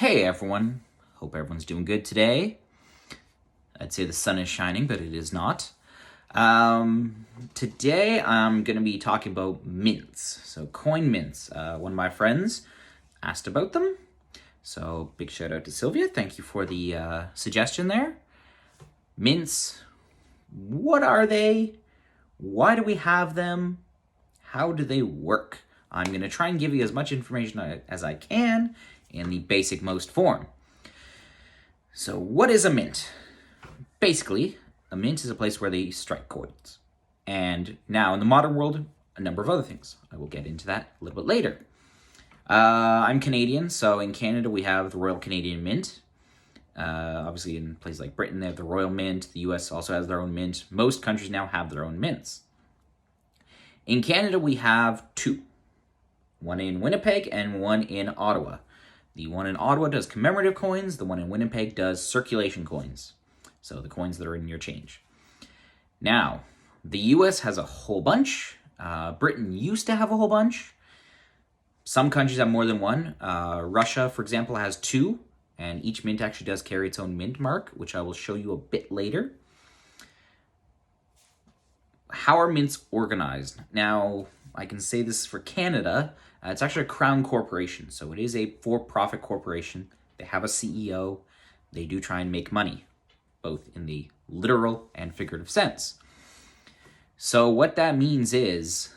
Hey everyone, hope everyone's doing good today. I'd say the sun is shining, but it is not. Today I'm going to be talking about mints, so coin mints. One of my friends asked about them, so big shout out to Sylvia. Thank you for the suggestion there. Mints, what are they? Why do we have them? How do they work? I'm going to try and give you as much information as I can in the basic most form. So what is a mint? Basically, a mint is a place where they strike coins. And now in the modern world, a number of other things. I will get into that a little bit later. I'm Canadian, so in Canada we have the Royal Canadian Mint. Obviously in places like Britain they have the Royal Mint. The US also has their own mint. Most countries now have their own mints. In Canada we have two. One in Winnipeg and one in Ottawa. The one in Ottawa does commemorative coins. The one in Winnipeg does circulation coins. So the coins that are in your change. Now, the US has a whole bunch. Britain used to have a whole bunch. Some countries have more than one. Russia, for example, has two. And each mint actually does carry its own mint mark, which I will show you a bit later. How are mints organized? Now, I can say this for Canada. It's actually a crown corporation, so it is a for-profit corporation. They have a CEO. They do try and make money, both in the literal and figurative sense. So what that means is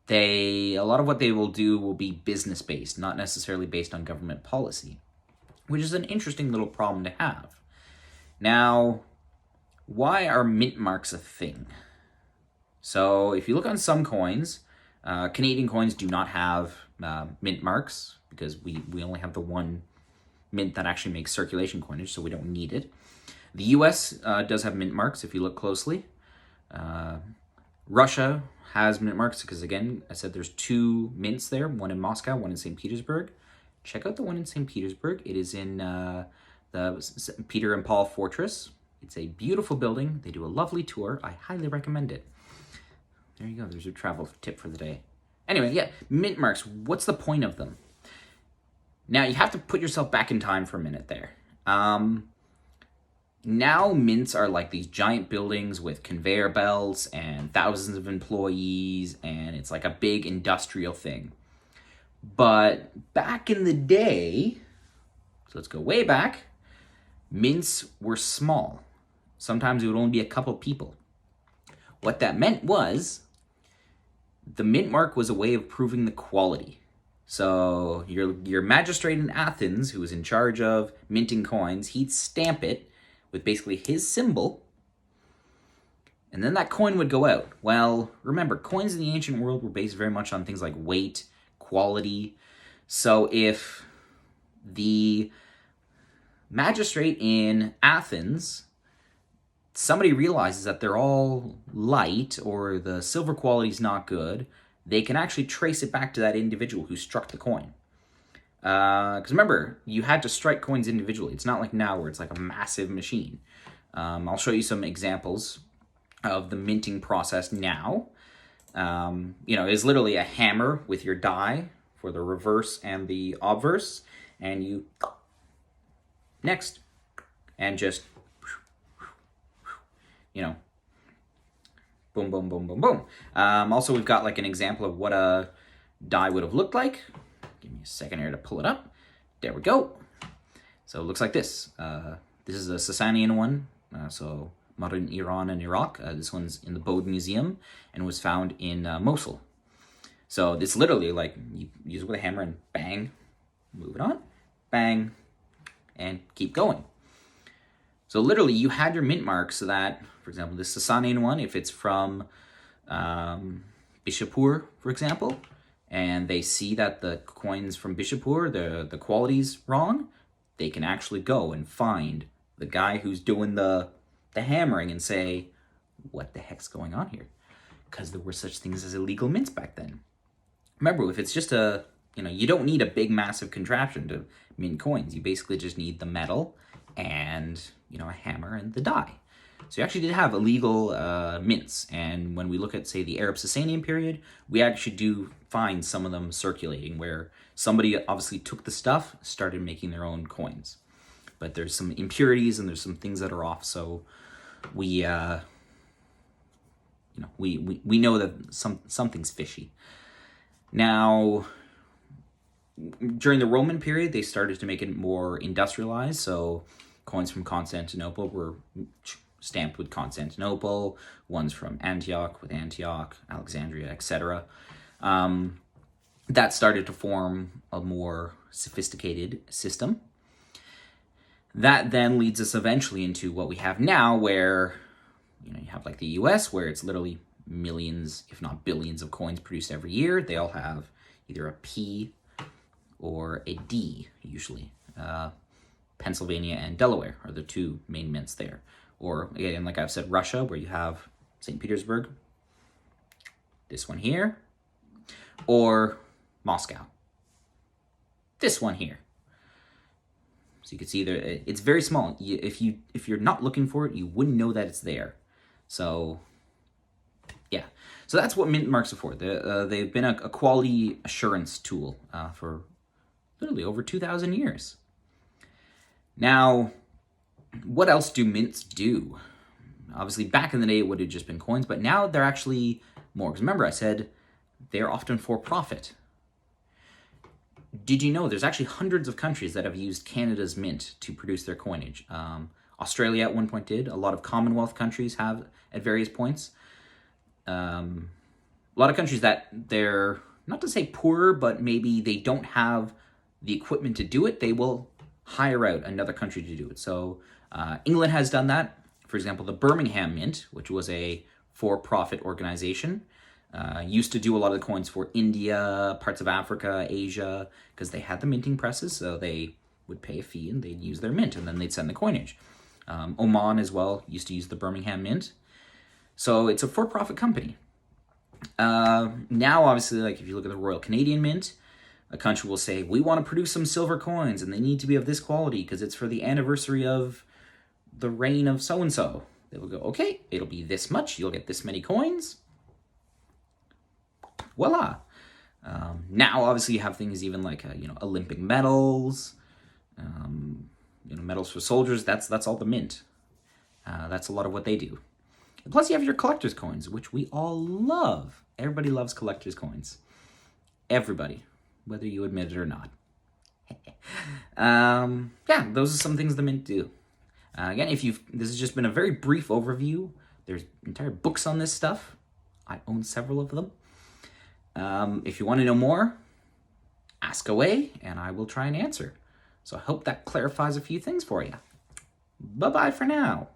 a lot of what they will do will be business-based, not necessarily based on government policy, which is an interesting little problem to have. Now, why are mint marks a thing? So if you look on some coins, Canadian coins do not have mint marks because we only have the one mint that actually makes circulation coinage, so we don't need it. The US does have mint marks if you look closely. Russia has mint marks because, again, I said there's two mints there, one in Moscow, one in St. Petersburg. Check out the one in St. Petersburg. It is in the Peter and Paul Fortress. It's a beautiful building. They do a lovely tour. I highly recommend it. There you go. There's your travel tip for the day. Anyway, yeah, mint marks. What's the point of them? Now, you have to put yourself back in time for a minute there. Now, mints are like these giant buildings with conveyor belts and thousands of employees, and it's like a big industrial thing. But back in the day, so let's go way back, mints were small. Sometimes it would only be a couple people. What that meant was the mint mark was a way of proving the quality. So your magistrate in Athens, who was in charge of minting coins, he'd stamp it with basically his symbol, and then that coin would go out. Well, remember, coins in the ancient world were based very much on things like weight, quality. So if the magistrate in Athens, somebody realizes that they're all light or the silver quality is not good, they can actually trace it back to that individual who struck the coin. Because remember, you had to strike coins individually. It's not like now where it's like a massive machine. I'll show you some examples of the minting process now. It's literally a hammer with your die for the reverse and the obverse, and you next, and just boom, boom, boom, boom, boom. Also, we've got like an example of what a die would have looked like. Give me a second here to pull it up. There we go. So it looks like this. This is a Sasanian one, so modern Iran and Iraq. This one's in the Bode Museum and was found in Mosul. So it's literally like you use it with a hammer and bang, move it on, bang, and keep going. So literally, you had your mint mark so that, for example, this Sasanian one, if it's from Bishapur, for example, and they see that the coins from Bishapur, the quality's wrong, they can actually go and find the guy who's doing the hammering and say, what the heck's going on here? Because there were such things as illegal mints back then. Remember, if it's just you don't need a big, massive contraption to mint coins. You basically just need the metal and, a hammer and the die. So you actually did have illegal mints, and when we look at, say, the Arab Sasanian period, we actually do find some of them circulating, where somebody obviously took the stuff, started making their own coins. But there's some impurities and there's some things that are off, so we know that something's fishy. Now, during the Roman period, they started to make it more industrialized, so coins from Constantinople were stamped with Constantinople, ones from Antioch with Antioch, Alexandria, etc. That started to form a more sophisticated system. That then leads us eventually into what we have now, where you have like the US, where it's literally millions, if not billions, of coins produced every year. They all have either a P or a D, usually. Pennsylvania and Delaware are the two main mints there. Or, again, like I've said, Russia, where you have St. Petersburg, this one here, or Moscow, this one here. So you can see there, it's very small. If you're not looking for it, you wouldn't know that it's there. So, yeah. So that's what mint marks are for. They've been a quality assurance tool for literally over 2,000 years. Now, what else do mints do? Obviously, back in the day, it would have just been coins, but now they're actually more. Because remember, I said they're often for profit. Did you know there's actually hundreds of countries that have used Canada's mint to produce their coinage? Australia at one point did. A lot of Commonwealth countries have at various points. A lot of countries that they're, not to say poorer, but maybe they don't have the equipment to do it, they will hire out another country to do it. So England has done that. For example, the Birmingham Mint, which was a for-profit organization, used to do a lot of the coins for India, parts of Africa, Asia, because they had the minting presses, so they would pay a fee and they'd use their mint, and then they'd send the coinage. Oman as well used to use the Birmingham Mint. So it's a for-profit company. Now, obviously, like if you look at the Royal Canadian Mint, a country will say, we want to produce some silver coins, and they need to be of this quality because it's for the anniversary of the reign of so-and-so. They will go, okay, it'll be this much, you'll get this many coins. Voila. Now, obviously, you have things even like, Olympic medals, medals for soldiers. That's all the mint. That's a lot of what they do. And plus, you have your collector's coins, which we all love. Everybody loves collector's coins. Everybody, whether you admit it or not. Yeah, those are some things the mint do. Again, this has just been a very brief overview. There's entire books on this stuff. I own several of them. If you want to know more, ask away, and I will try and answer. So I hope that clarifies a few things for you. Bye-bye for now.